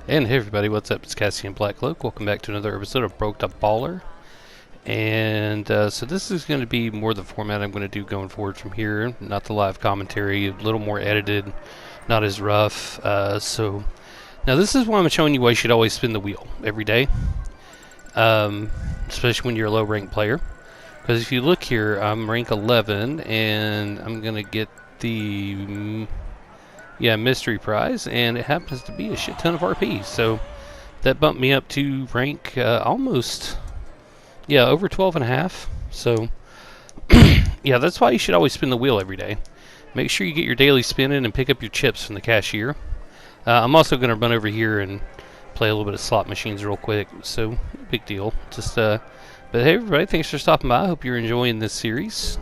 And hey everybody, what's up? It's Cassie and Black Cloak. Welcome back to another episode of Broke Up Baller. And so this is going to be more the format I'm going to do going forward from here. Not the live commentary, a little more edited, not as rough. So now this is why I'm showing you why you should always spin the wheel every day. Especially when you're a low rank player. Because if you look here, I'm rank 11 and I'm going to get the... mystery prize, and it happens to be a shit ton of RP, so that bumped me up to rank almost, over 12 and a half, so, that's why you should always spin the wheel every day. Make sure you get your daily spin in and pick up your chips from the cashier. I'm also going to run over here and play a little bit of slot machines real quick, so, big deal, but hey everybody, thanks for stopping by. I hope you're enjoying this series.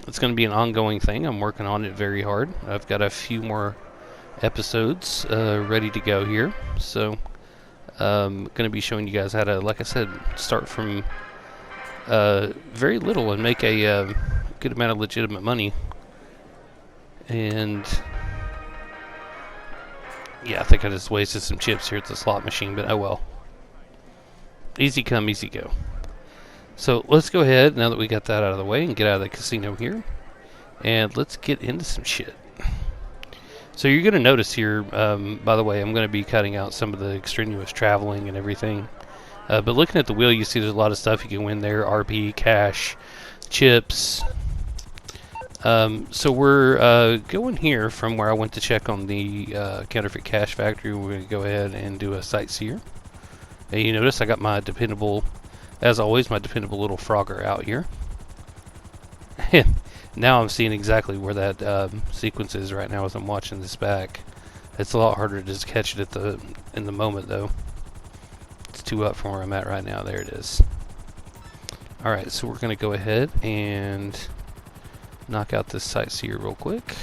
It's going to be an ongoing thing. I'm working on it very hard. I've got a few more episodes ready to go here. So I'm going to be showing you guys how to, like I said, start from very little and make a good amount of legitimate money. And I think I just wasted some chips here at the slot machine, but oh well. Easy come, easy go. So let's go ahead, now that we got that out of the way, and get out of the casino here. And let's get into some shit. So you're going to notice here, by the way, I'm going to be cutting out some of the extraneous traveling and everything. But looking at the wheel, you see there's a lot of stuff you can win there. RP, cash, chips. So we're going here from where I went to check on the counterfeit cash factory. We're going to go ahead and do a sightseer. And you notice I got my dependable... As always, my dependable little Frogger out here. Now I'm seeing exactly where that sequence is right now as I'm watching this back. It's a lot harder to just catch it in the moment, though. It's 2 up from where I'm at right now. There it is. Alright, so we're going to go ahead and knock out this sightseer real quick.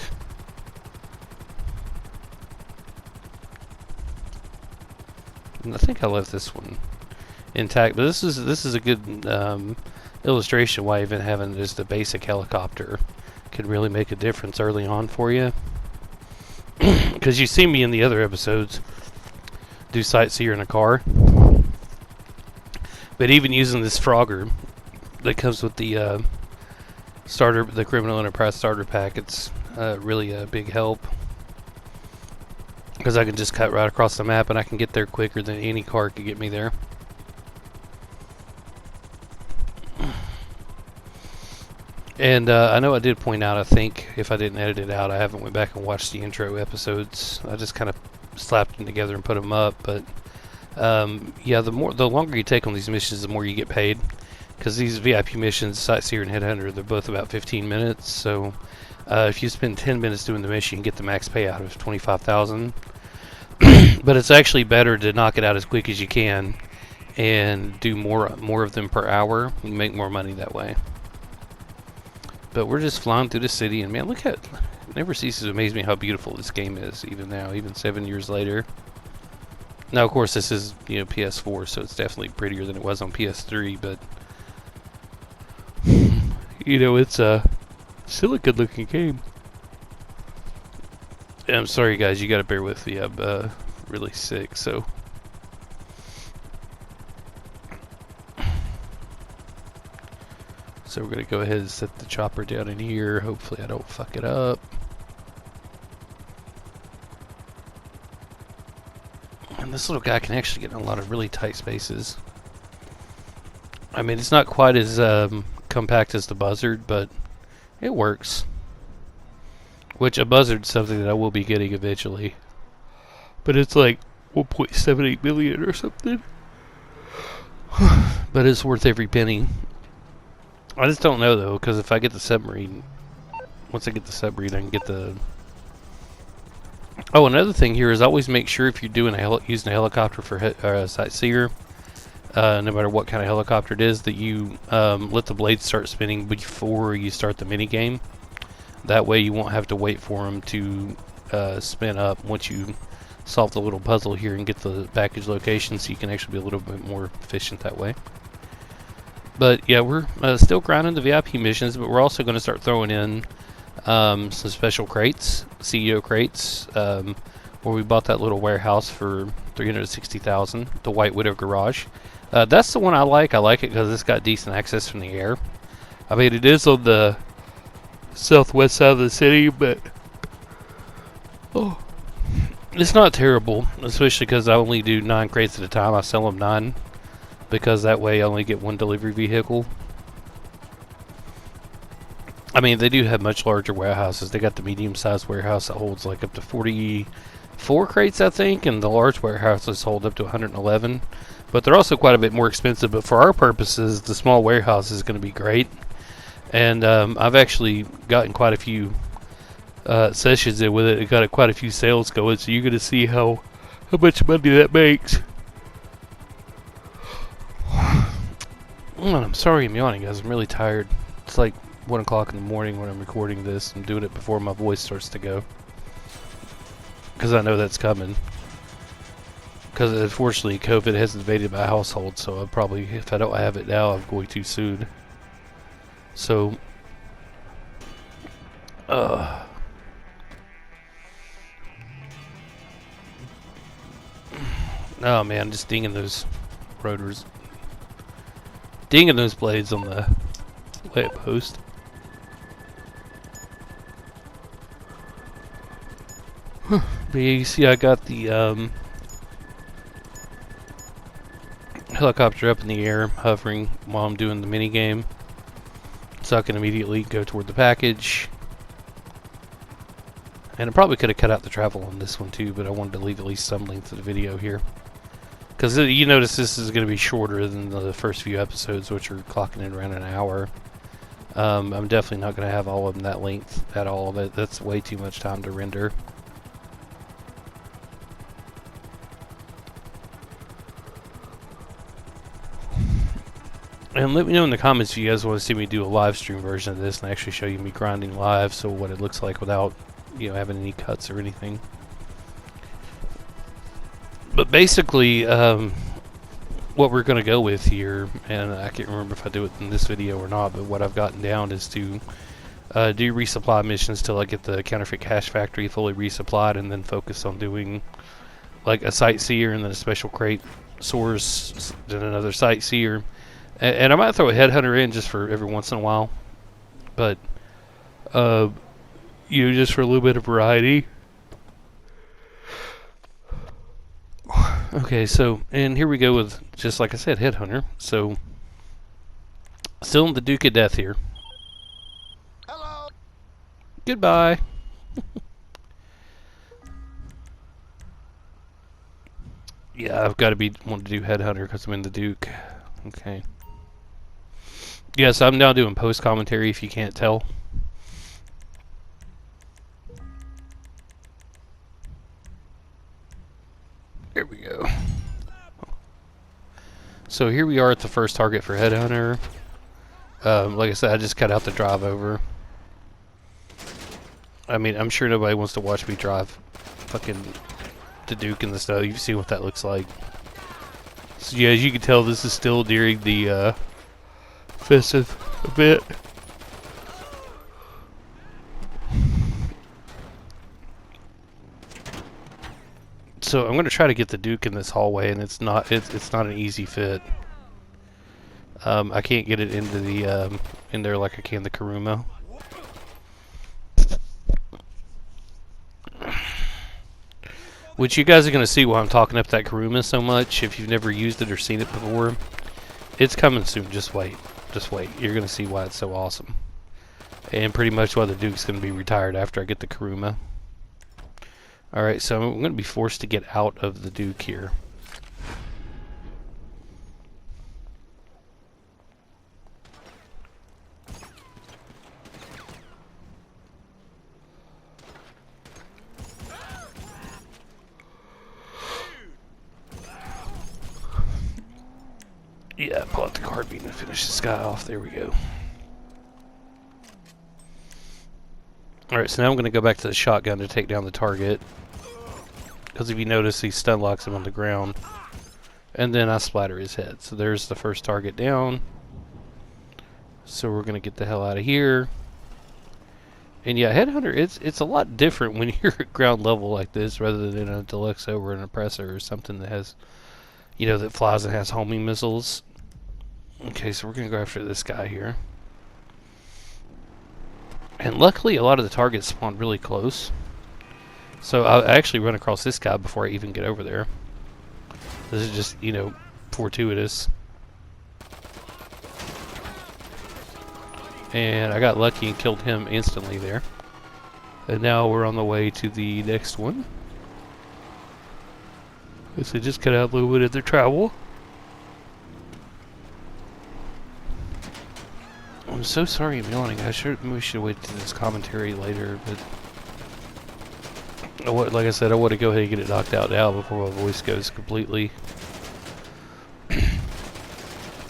And I think I left this one intact, but this is a good illustration why even having just a basic helicopter can really make a difference early on for you. Because you see me in the other episodes do sightseer in a car, but even using this Frogger that comes with the the Criminal Enterprise starter pack, it's really a big help. Because I can just cut right across the map and I can get there quicker than any car could get me there. And I know I did point out, I think, if I didn't edit it out, I haven't went back and watched the intro episodes. I just kind of slapped them together and put them up. But the longer you take on these missions, the more you get paid. Because these VIP missions, Sightseer and Headhunter, they're both about 15 minutes. So if you spend 10 minutes doing the mission, you get the max payout of $25,000. But it's actually better to knock it out as quick as you can and do more of them per hour. You make more money that way. But we're just flying through the city, and man, look at it. Never ceases to amaze me how beautiful this game is, even now, even 7 years later. Now, of course, this is, PS4, so it's definitely prettier than it was on PS3, but, it's still a good-looking game. And I'm sorry, guys, you gotta bear with me. I'm really sick, so... So we're going to go ahead and set the chopper down in here. Hopefully I don't fuck it up. And this little guy can actually get in a lot of really tight spaces. I mean, it's not quite as compact as the Buzzard, but it works. Which a Buzzard's something that I will be getting eventually. But it's like 1.78 million or something. But it's worth every penny. I just don't know, though, because if I get the submarine, once I get the submarine, I can get the... Oh, another thing here is always make sure if you're doing using a helicopter for sightseer, no matter what kind of helicopter it is, that you let the blades start spinning before you start the mini game. That way you won't have to wait for them to spin up once you solve the little puzzle here and get the package location, so you can actually be a little bit more efficient that way. But yeah, we're still grinding the VIP missions, but we're also going to start throwing in some special crates, CEO crates, where we bought that little warehouse for $360,000, the White Widow Garage. That's the one I like. I like it because it's got decent access from the air. I mean, it is on the southwest side of the city, but it's not terrible, especially because I only do 9 crates at a time. I sell them 9 because that way I only get 1 delivery vehicle. I mean, they do have much larger warehouses. They got the medium-sized warehouse that holds like up to 44 crates, I think, and the large warehouses hold up to 111. But they're also quite a bit more expensive. But for our purposes, the small warehouse is going to be great. And I've actually gotten quite a few sessions in with it. It got quite a few sales going, so you're going to see how much money that makes. I'm sorry I'm yawning, guys. I'm really tired. It's like 1 o'clock in the morning when I'm recording this. I'm doing it before my voice starts to go, because I know that's coming. Because unfortunately, COVID has invaded my household, so I'll probably, if I don't have it now, I'm going too soon. So, oh man, just dinging those rotors, dinging those blades on the lamp post. But you see, I got the helicopter up in the air, hovering while I'm doing the mini game, so I can immediately go toward the package. And I probably could have cut out the travel on this one too, but I wanted to leave at least some length of the video here, because you notice this is going to be shorter than the first few episodes, which are clocking in around an hour. I'm definitely not going to have all of them that length at all. That's way too much time to render. And let me know in the comments if you guys want to see me do a live stream version of this and actually show you me grinding live, so what it looks like without, having any cuts or anything. But basically, what we're going to go with here, and I can't remember if I do it in this video or not, but what I've gotten down is to do resupply missions till I get the counterfeit cash factory fully resupplied, and then focus on doing like a sightseer and then a special crate source, then another sightseer. And I might throw a headhunter in just for every once in a while, but just for a little bit of variety. Okay, so, and here we go with, just like I said, headhunter. So, still in the Duke of Death here. Hello. Goodbye. Yeah, I've got to be wanting to do headhunter because I'm in the Duke. Okay. Yes, I'm now doing post commentary if you can't tell. There we go. So here we are at the first target for headhunter. Like I said, I just cut out the drive over. I mean, I'm sure nobody wants to watch me drive fucking the Duke in the snow. You've seen what that looks like. So yeah, as you can tell, this is still during the festive event. So I'm going to try to get the Duke in this hallway, and it's not an easy fit. I can't get it into the in there like I can the Kuruma. Which you guys are going to see why I'm talking up that Kuruma so much. If you've never used it or seen it before, it's coming soon. Just wait. Just wait. You're going to see why it's so awesome. And pretty much why the Duke's going to be retired after I get the Kuruma. Alright, so I'm going to be forced to get out of the Duke here. Yeah, pull out the carbine and finish this guy off. There we go. Alright, so now I'm going to go back to the shotgun to take down the target. Because if you notice, he stun locks him on the ground. And then I splatter his head. So there's the first target down. So we're going to get the hell out of here. And yeah, Headhunter, it's a lot different when you're at ground level like this rather than a deluxe over an oppressor or something that has, that flies and has homing missiles. Okay, so we're gonna go after this guy here. And luckily, a lot of the targets spawn really close. So I actually run across this guy before I even get over there. This is just, fortuitous. And I got lucky and killed him instantly there. And now we're on the way to the next one. So just cut out a little bit of their travel. I'm so sorry I'm yawning. Maybe we should wait to this commentary later, but like I said, I want to go ahead and get it knocked out now before my voice goes completely.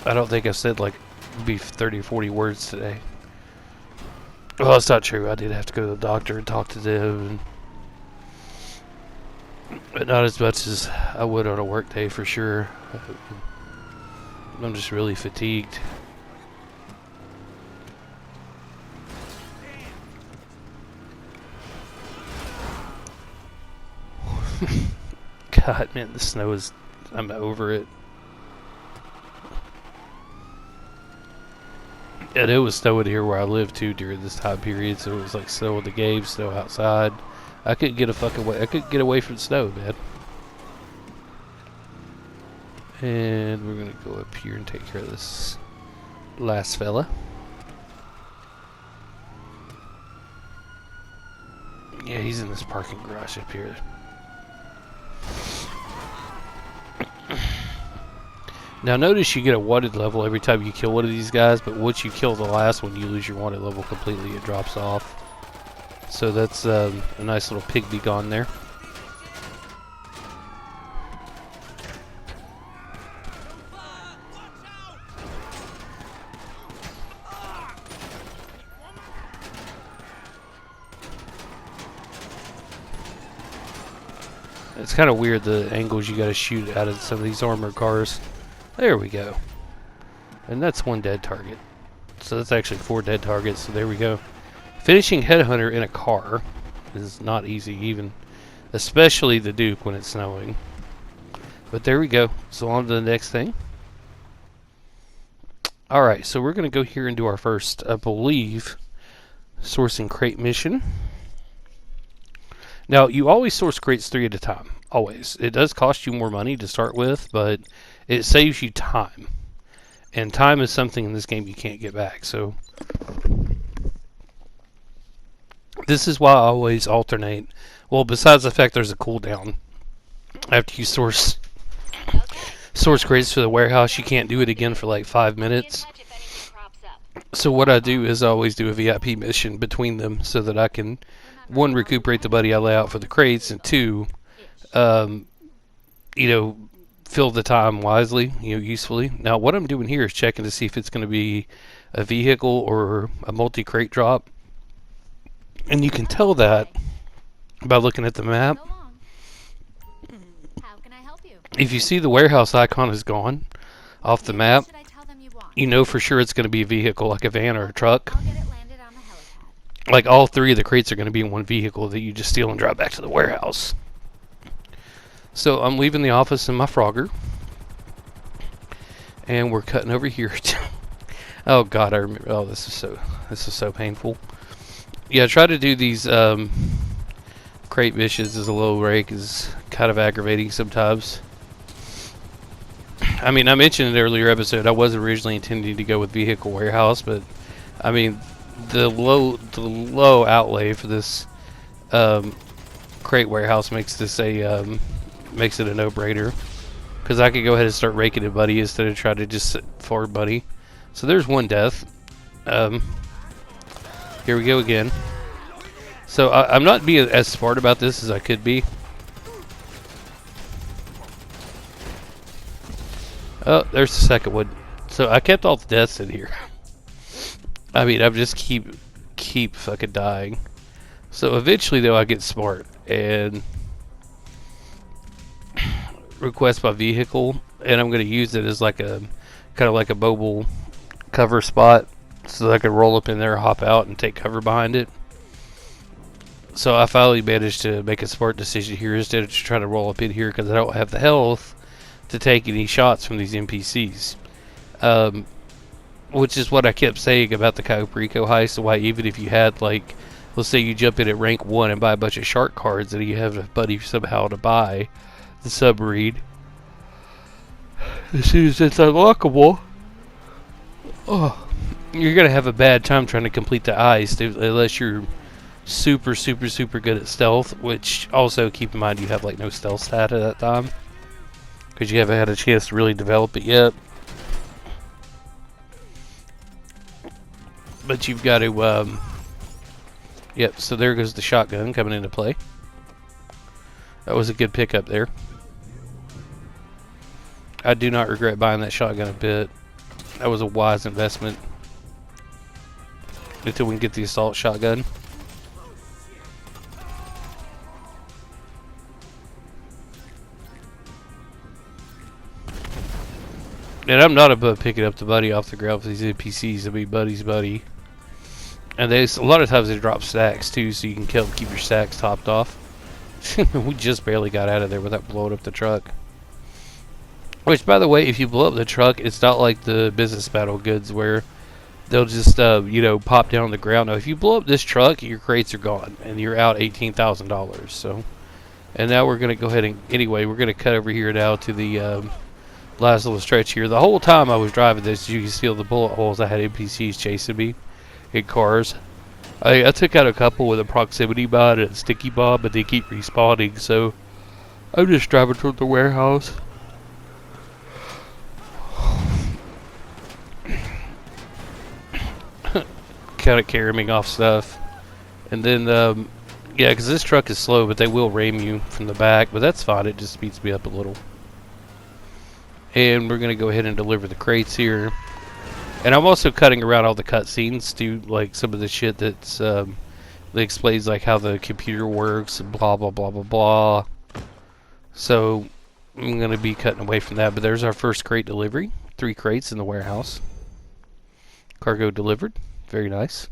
I don't think I said like maybe 30 or 40 words today. Well, that's not true. I did have to go to the doctor and talk to them, but not as much as I would on a work day for sure. I'm just really fatigued. God, man, the snow is... I'm over it. And it was snowing here where I live too during this time period, so it was like snow in the game, snow outside. I couldn't get I couldn't get away from the snow, man. And we're gonna go up here and take care of this last fella. Yeah, he's in this parking garage up here. Now notice you get a wanted level every time you kill one of these guys, but once you kill the last one, you lose your wanted level completely. It drops off. So that's a nice little pig be gone there. It's kind of weird the angles you gotta shoot out of some of these armored cars. There we go. And that's one dead target. So that's actually 4 dead targets, so there we go. Finishing Headhunter in a car is not easy even. Especially the Duke when it's snowing. But there we go. So on to the next thing. Alright, so we're going to go here and do our first, I believe, sourcing crate mission. Now, you always source crates 3 at a time. Always. It does cost you more money to start with, but it saves you time. And time is something in this game you can't get back. So this is why I always alternate. Well, besides the fact there's a cooldown. After you source crates for the warehouse, you can't do it again for like 5 minutes. So what I do is I always do a VIP mission between them so that I can, 1, recuperate the money I lay out for the crates, and 2, fill the time wisely, usefully. Now, what I'm doing here is checking to see if it's going to be a vehicle or a multi-crate drop. And you can tell that by looking at the map. How can I help you? If you see the warehouse icon is gone off the map, you know for sure it's going to be a vehicle, like a van or a truck. I'll get it landed on the helipad. Like all 3 of the crates are going to be in one vehicle that you just steal and drive back to the warehouse. So I'm leaving the office in my Frogger, and we're cutting over here. Oh God, I remember. Oh, this is so painful. Yeah, try to do these crate missions as a low rank is kind of aggravating sometimes. I mean, I mentioned in an earlier episode I was originally intending to go with vehicle warehouse, but I mean the low outlay for this crate warehouse makes this makes it a no-brainer, because I could go ahead and start raking it buddy instead of trying to just sit forward buddy. So there's 1 death. Here we go again. So I'm not being as smart about this as I could be. Oh, there's the second one. So I kept all the deaths in here. I mean, I'm just keep fucking dying. So eventually, though, I get smart and request my vehicle, and I'm going to use it as like a kind of like a mobile cover spot, so that I can roll up in there, hop out, and take cover behind it. So I finally managed to make a smart decision here instead of just trying to roll up in here because I don't have the health to take any shots from these NPCs. Which is what I kept saying about the Cayo Perico Heist. Why even if you had, like, let's say you jump in at rank 1 and buy a bunch of shark cards and you have a buddy somehow to buy the submarine, as soon as it's unlockable, you're going to have a bad time trying to complete the heist unless you're super, super, super good at stealth, which also keep in mind you have like no stealth stat at that time because you haven't had a chance to really develop it yet. But you've got to, yep, so there goes the shotgun coming into play. That was a good pickup there. I do not regret buying that shotgun a bit. That was a wise investment. Until we can get the assault shotgun. And I'm not above picking up the buddy off the ground for these NPCs to be buddy's buddy. And a lot of times they drop stacks too, so you can keep your stacks topped off. We just barely got out of there without blowing up the truck. Which, by the way, if you blow up the truck, it's not like the business battle goods where they'll just, pop down on the ground. Now, if you blow up this truck, your crates are gone, and you're out $18,000. So, and now we're going to go ahead and, anyway, we're going to cut over here now to the last little stretch here. The whole time I was driving this, you can see all the bullet holes. I had NPCs chasing me in cars. I took out a couple with a proximity bot and a sticky bomb, but they keep respawning, so I'm just driving toward the warehouse. Kind of carrying off stuff. And then, yeah, because this truck is slow, but they will ram you from the back, but that's fine. It just speeds me up a little. And we're going to go ahead and deliver the crates here. And I'm also cutting around all the cutscenes to, like, some of the shit that's, that explains, like, how the computer works and blah, blah, blah, blah, blah. So, I'm going to be cutting away from that. But there's our first crate delivery. 3 crates in the warehouse. Cargo delivered. Very nice.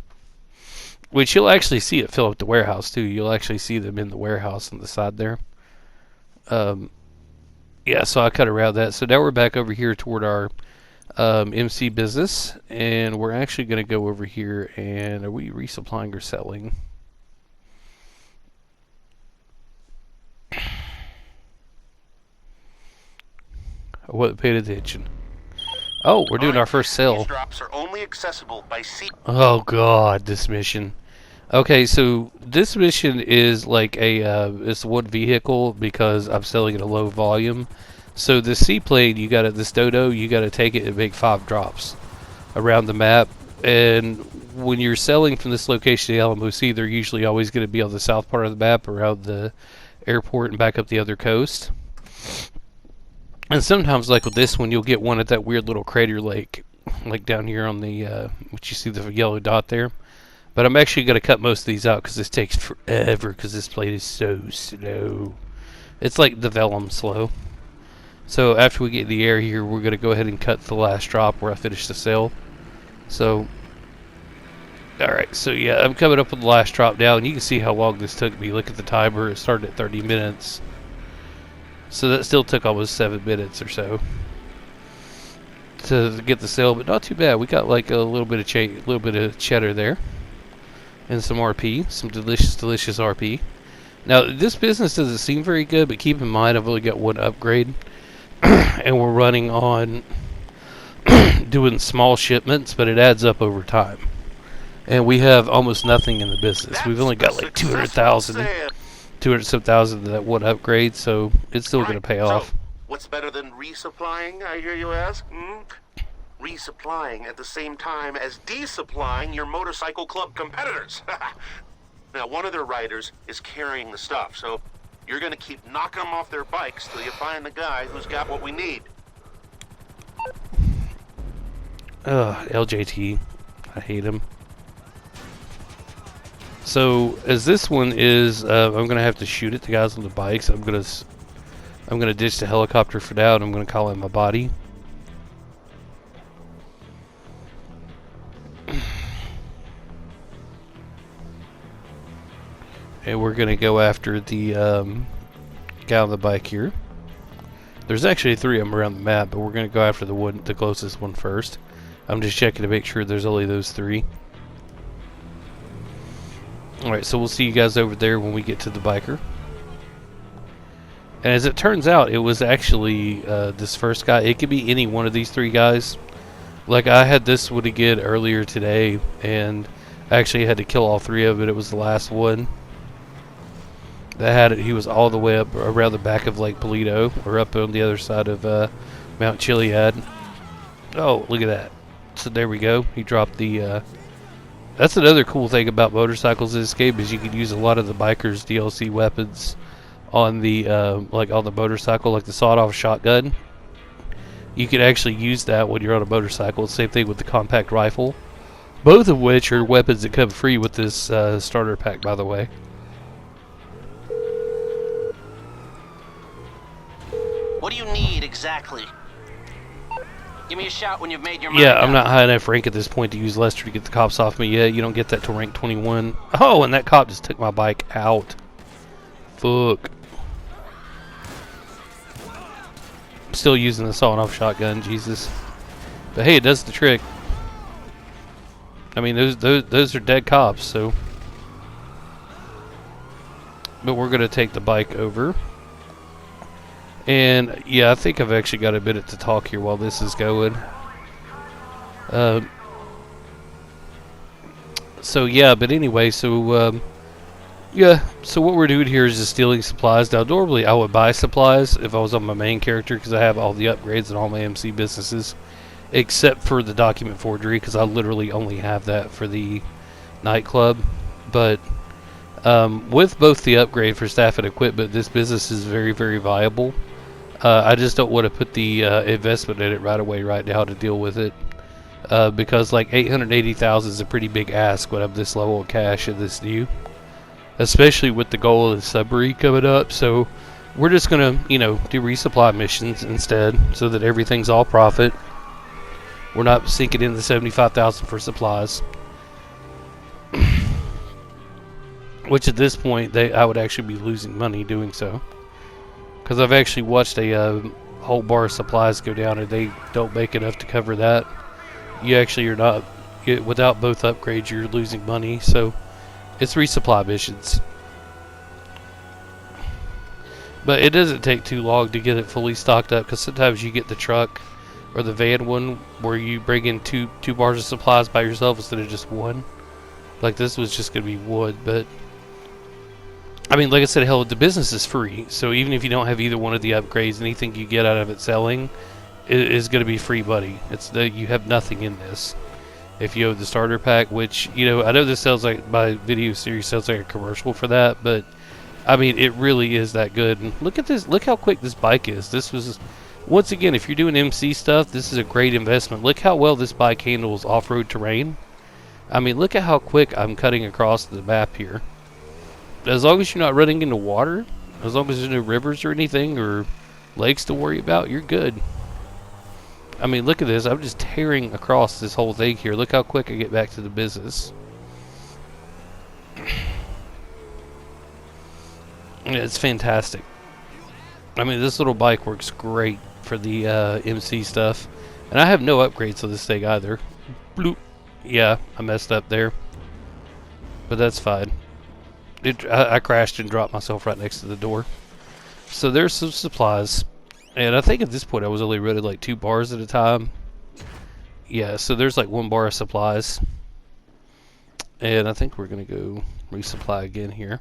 Which you'll actually see it fill up the warehouse, too. You'll actually see them in the warehouse on the side there. Yeah, so I cut around that. So now we're back over here toward our MC business, and we're actually going to go over here, and are we resupplying or selling? I wasn't paying attention. Oh, we're doing our first sale. These drops are only accessible by sea. Oh god, this mission. Okay, so this mission is like a it's one vehicle because I'm selling at a low volume. So the seaplane, this dodo, you gotta take it and make 5 drops around the map. And when you're selling from this location to Alamo Sea, they're usually always going to be on the south part of the map around the airport and back up the other coast. And sometimes, like with this one, you'll get one at that weird little crater lake, like down here on the, which you see the yellow dot there. But I'm actually going to cut most of these out because this takes forever because this plate is so slow. It's like the vellum slow. So after we get in the air here, we're going to go ahead and cut the last drop where I finish the sale. So, alright, so yeah, I'm coming up with the last drop down. You can see how long this took me. Look at the timer, it started at 30 minutes. So that still took almost 7 minutes or so to get the sale, but not too bad. We got like a little bit of cheddar there, and some RP, some delicious RP. Now this business doesn't seem very good, but keep in mind I've only got 1 upgrade, and we're running on doing small shipments, but it adds up over time. And we have almost nothing in the business. We've only got like 200,000. 200-some thousand to that 1 upgrade, so it's still going to pay off. So, what's better than resupplying, I hear you ask? Resupplying at the same time as desupplying your motorcycle club competitors. Now, one of their riders is carrying the stuff, so you're going to keep knocking them off their bikes till you find the guy who's got what we need. LJT. I hate him. So as this one is, I'm gonna have to shoot at the guys on the bikes. I'm gonna ditch the helicopter for now, and I'm gonna call it my body. and we're gonna go after the guy on the bike here. There's actually 3 of them around the map, but we're gonna go after the closest one first. I'm just checking to make sure there's only those 3. Alright, so we'll see you guys over there when we get to the biker. And as it turns out, it was actually this first guy. It could be any one of these 3 guys. Like, I had this one again earlier today, and I actually had to kill all 3 of it. It was the last one that had it. He was all the way up around the back of Lake Polito, or up on the other side of Mount Chiliad. Oh, look at that. So there we go. He dropped the... That's another cool thing about motorcycles in this game, is you can use a lot of the bikers' DLC weapons on the like on the motorcycle, like the sawed-off shotgun. You can actually use that when you're on a motorcycle. Same thing with the compact rifle. Both of which are weapons that come free with this starter pack, by the way. What do you need exactly? Give me a shout when you've made your mind Yeah, up. I'm not high enough rank at this point to use Lester to get the cops off me yet. You don't get that till rank 21. Oh, and that cop just took my bike out. Fuck. I'm still using the sawed-off shotgun, Jesus. But hey, it does the trick. I mean, those are dead cops, so... But we're going to take the bike over. And, yeah, I think I've actually got a minute to talk here while this is going. So, yeah, but anyway, so, yeah, so what we're doing here is just stealing supplies. Now, normally I would buy supplies if I was on my main character, because I have all the upgrades and all my MC businesses, except for the document forgery, because I literally only have that for the nightclub. But with both the upgrade for staff and equipment, this business is very, very viable. I just don't want to put the investment in it right away, right now, to deal with it. Because like 880,000 is a pretty big ask when I'm this level of cash in this new. Especially with the goal of the submarine coming up. So we're just going to, you know, do resupply missions instead, so that everything's all profit. We're not sinking in the 75,000 for supplies. Which at this point, I would actually be losing money doing so. Because I've actually watched a whole bar of supplies go down, and they don't make enough to cover that. You actually are not, without both upgrades, you're losing money. So it's resupply missions. But it doesn't take too long to get it fully stocked up, because sometimes you get the truck or the van one where you bring in two bars of supplies by yourself instead of just one. Like this was just going to be wood, but I mean, like I said, hell, the business is free. So even if you don't have either one of the upgrades, anything you get out of it selling is going to be free, buddy. You have nothing in this. If you have the starter pack, which, you know, I know this sounds like my video series sounds like a commercial for that, but I mean, it really is that good. And look at this. Look how quick this bike is. This was, once again, if you're doing MC stuff, this is a great investment. Look how well this bike handles off-road terrain. I mean, look at how quick I'm cutting across the map here. As long as you're not running into water, as long as there's no rivers or anything or lakes to worry about, you're good. I mean, look at this. I'm just tearing across this whole thing here. Look how quick I get back to the business. It's fantastic. I mean, this little bike works great for the MC stuff. And I have no upgrades to this thing either. Bloop. Yeah, I messed up there. But that's fine. I crashed and dropped myself right next to the door. So there's some supplies. And I think at this point I was only running like 2 bars at a time. Yeah, so there's like 1 bar of supplies. And I think we're going to go resupply again here.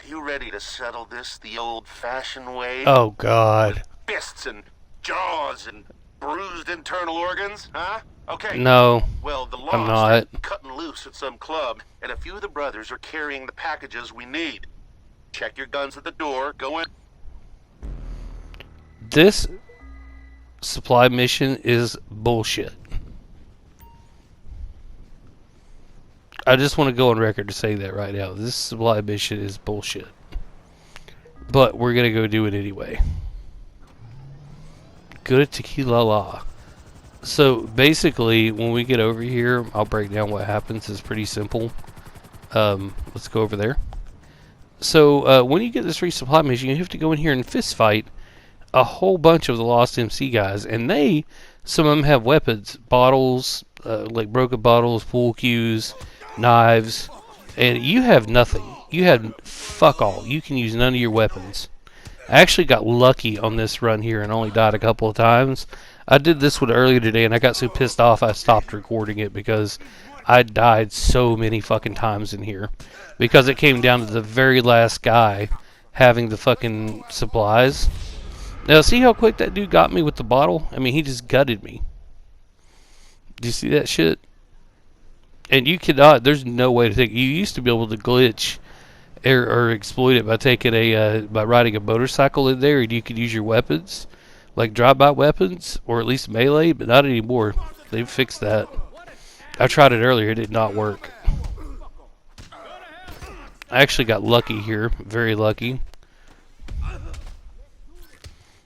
You ready to settle this the old-fashioned way? Oh, God. Fists and jaws and bruised internal organs, huh? Okay. No, Well, the I'm laws not. are cutting loose at some club, and a few of the brothers are carrying the packages we need. Check your guns at the door. Go in. This supply mission is bullshit. I just want to go on record to say that right now. This supply mission is bullshit. But we're going to go do it anyway. Good tequila la. So basically, when we get over here, I'll break down what happens. It's pretty simple. Let's go over there. So when you get this resupply mission, you have to go in here and fist fight a whole bunch of the Lost MC guys. And some of them have weapons. Bottles, like broken bottles, pool cues, knives. And you have nothing. You have fuck all. You can use none of your weapons. I actually got lucky on this run here and only died a couple of times. I did this one earlier today and I got so pissed off I stopped recording it because I died so many fucking times in here. Because it came down to the very last guy having the fucking supplies. Now see how quick that dude got me with the bottle? I mean, he just gutted me. Do you see that shit? And you cannot, there's no way to think. You used to be able to glitch or exploit it by taking by riding a motorcycle in there, and you could use your weapons, like drive-by weapons, or at least melee, but not anymore. They've fixed that. I tried it earlier, it did not work. I actually got lucky here, very lucky.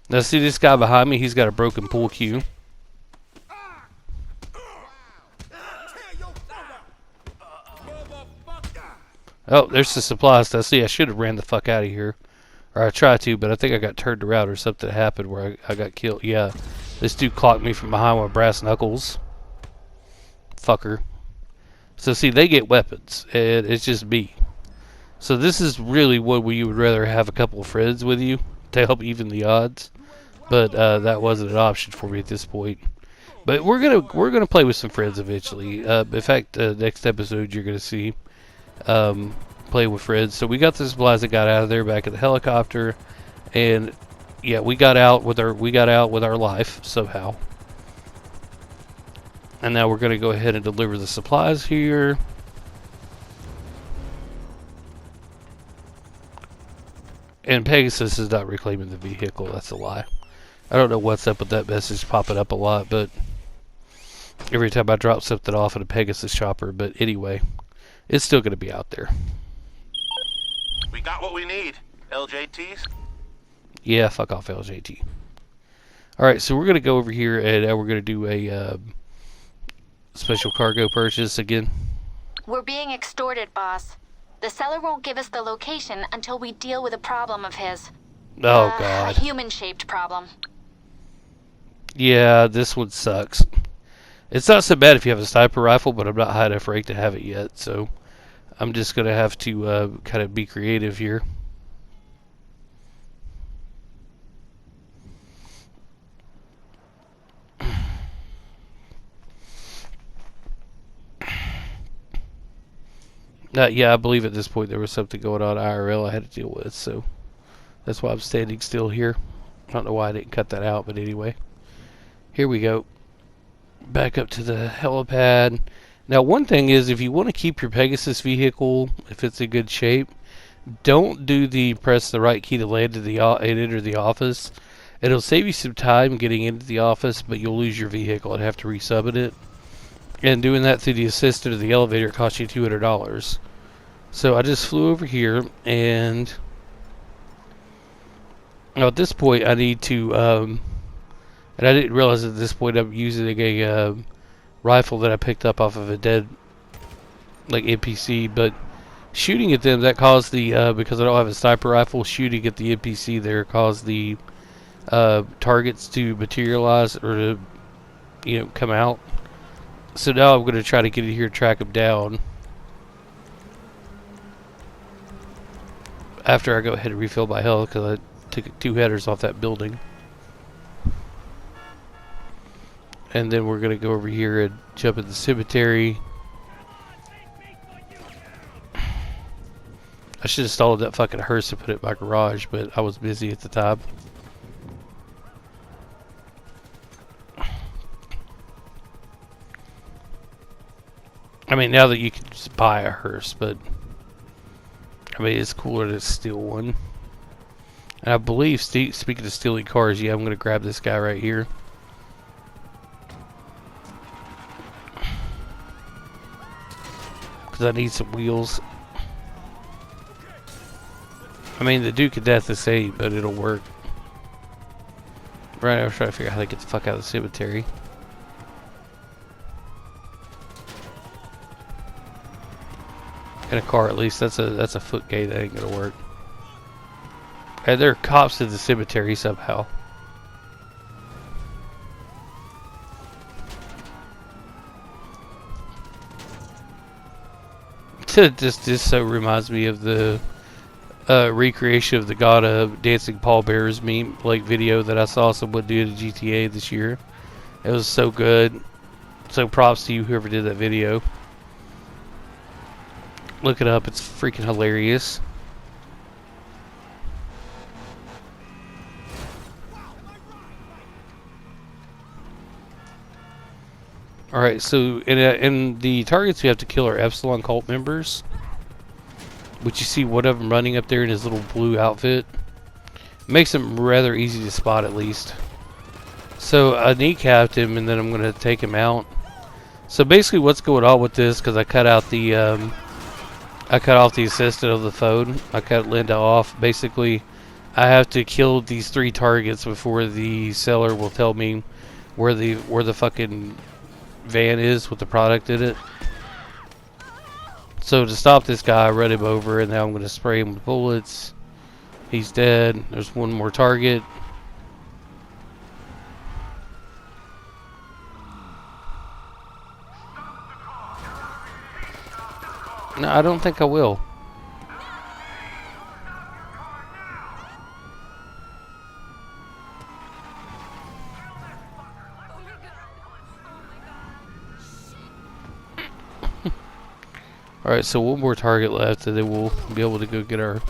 Now see this guy behind me, he's got a broken pool cue. Oh, there's the supplies. Now, see, I should have ran the fuck out of here. Or I tried to, but I think I got turned around or something happened where I got killed. Yeah, this dude clocked me from behind with brass knuckles. Fucker. So, see, they get weapons. And it's just me. So, this is really what you would rather have a couple of friends with you to help even the odds. But that wasn't an option for me at this point. But we're gonna play with some friends eventually. In fact, next episode you're gonna see. Play with friends. So we got the supplies that got out of there back at the helicopter, and yeah, we got out with our life somehow. And now we're going to go ahead and deliver the supplies here. And Pegasus is not reclaiming the vehicle. That's a lie. I don't know what's up with that message popping up a lot, but every time I drop something off at a Pegasus chopper. But anyway, it's still going to be out there. We got what we need. LJTs? Yeah, fuck off, LJT. Alright, so we're going to go over here and we're going to do a special cargo purchase again. We're being extorted, boss. The seller won't give us the location until we deal with a problem of his. Oh, God. A human-shaped problem. Yeah, this one sucks. It's not so bad if you have a sniper rifle, but I'm not high enough rank to have it yet, so I'm just going to have to kind of be creative here. Yeah, I believe at this point there was something going on IRL I had to deal with, so that's why I'm standing still here. I don't know why I didn't cut that out, but anyway. Here we go. Back up to the helipad. Now, one thing is, if you want to keep your Pegasus vehicle, if it's in good shape, don't do the press the right key to land and enter the office. It'll save you some time getting into the office, but you'll lose your vehicle and have to resub it. And doing that through the assistant or the elevator costs you $200. So I just flew over here, and now at this point I need to, and I didn't realize at this point I'm using a rifle that I picked up off of a dead, like, NPC, but shooting at them, that caused the, because I don't have a sniper rifle, shooting at the NPC there caused the targets to materialize or to, you know, come out. So now I'm going to try to get in here and track them down after I go ahead and refill my health, because I took 2 headers off that building. And then we're going to go over here and jump in the cemetery. I should have stalled that fucking hearse and put it in my garage, but I was busy at the time. I mean, now that you can just buy a hearse, but I mean, it's cooler to steal one. And I believe, speaking of stealing cars, yeah, I'm going to grab this guy right here. because I need some wheels. I mean, the Duke of Death is 8, but it'll work. Right, I was trying to figure out how to get the fuck out of the cemetery. In a car, at least. That's a foot gate. That ain't gonna work. And there are cops at the cemetery somehow. This so reminds me of the recreation of the God of Dancing Pallbearers meme video that I saw someone do to GTA this year. It was so good. So props to you, whoever did that video. Look it up, it's freaking hilarious. Alright, so in the targets we have to kill are Epsilon cult members. Which you see one of them running up there in his little blue outfit. Makes him rather easy to spot, at least. So I kneecapped him and then I'm going to take him out. So basically what's going on with this, because I cut out the I cut off the assistant of the phone. I cut Linda off. Basically, I have to kill these 3 targets before the seller will tell me where the fucking van is with the product in it. So to stop this guy, I run him over, and now I'm going to spray him with bullets. He's dead. There's one more target. No, I don't think I will. Alright, so one more target left, and then we'll be able to go get our...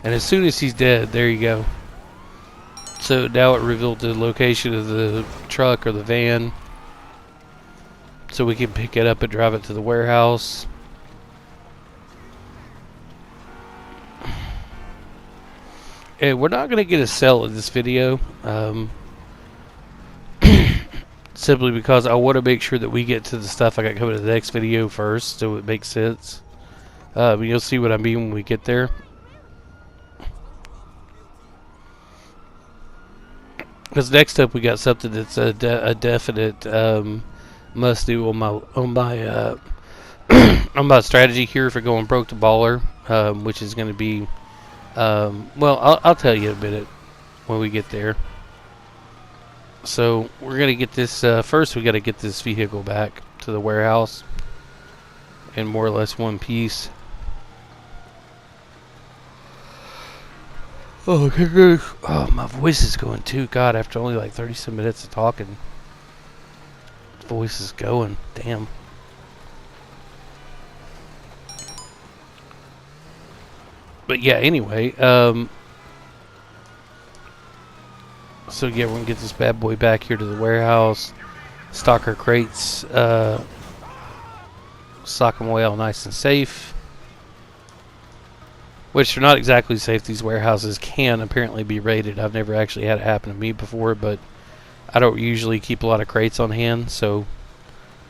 And as soon as he's dead, there you go. So now it revealed the location of the truck or the van. So we can pick it up and drive it to the warehouse. And we're not going to get a sell in this video. Simply because I want to make sure that we get to the stuff I got coming to the next video first, so it makes sense. You'll see what I mean when we get there. Because next up we got something that's a definite must do on my on my strategy here for going broke to baller, which is going to be well, I'll tell you in a minute when we get there. So we're gonna get this first. We got to get this vehicle back to the warehouse in more or less one piece. Oh, okay. Oh, my voice is going too. God, after only like 30 some minutes of talking, voice is going. Damn. But yeah, anyway, so yeah, we're gonna get this bad boy back here to the warehouse, stock our crates, sock them away all nice and safe. Which are not exactly safe. These warehouses can apparently be raided. I've never actually had it happen to me before, but I don't usually keep a lot of crates on hand, so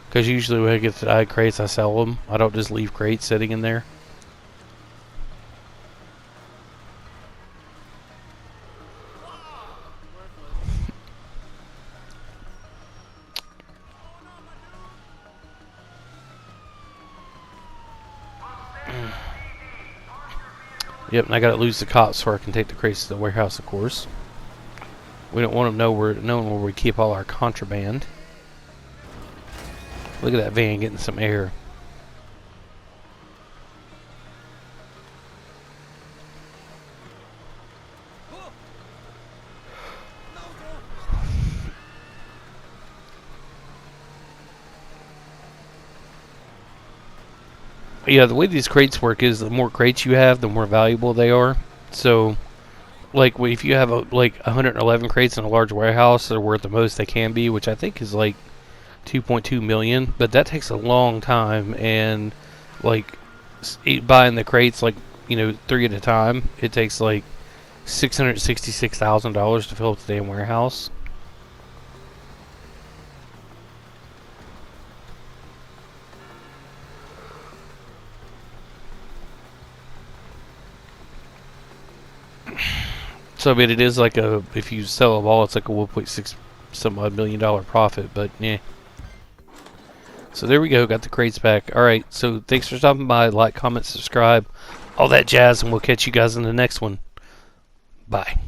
because usually when I get the crates, I sell them. I don't just leave crates sitting in there. Yep, and I gotta lose the cops so I can take the crates to the warehouse, of course. We don't want them knowing where we keep all our contraband. Look at that van getting some air. Yeah, the way these crates work is the more crates you have, the more valuable they are. So, like, if you have like 111 crates in a large warehouse, they're worth the most they can be, which I think is like 2.2 million. But that takes a long time, and like buying the crates, like, you know, 3 at a time, it takes like $666,000 to fill up the damn warehouse. So I mean, it is like a, if you sell them all, it's like a 1.6 some odd $1 million profit. But yeah. So there we go. Got the crates back. All right. So thanks for stopping by. Like, comment, subscribe, all that jazz, and we'll catch you guys in the next one. Bye.